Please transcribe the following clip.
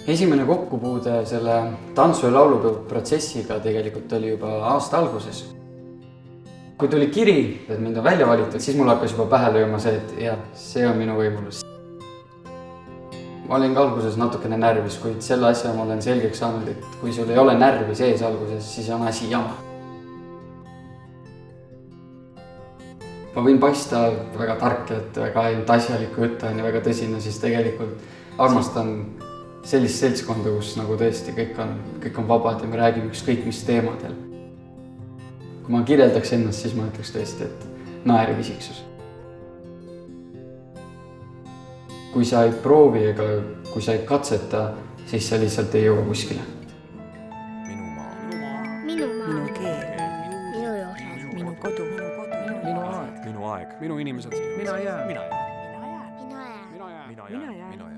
Esimene kokkupuude selle tantsu- ja laulupeo protsessiga tegelikult oli juba aasta alguses. Kui tuli kiri, et mind on välja valitud, siis mul hakkas juba pähe lööma see, et jah, see on minu võimalus. Ma olin ka alguses natukene närvis, kuid selle asja ma olen selgeks saanud, et kui sul ei ole närvi sees alguses, siis on asi jama. Ma võin paista väga tark, et väga ainult asjaliku jutt on ja väga tõsine, siis tegelikult armastan sellist seltskonda, kus nagu tõesti kõik on vabad ja me räägime ükskõik mis teemadel. Kui ma kirjeldaks ennast, siis ma ütleks tõesti, et naerev isiksus. Kui sa ei proovi ega kui sa ei katseta, siis sa lihtsalt ei jõua kuskile. Minu maa. Minu maa. Minu keel. Minu juures. Minu kodu. Minu aeg. Minu aeg. Minu inimesed. Mina jään. Mina jään. Mina jään. Mina jään.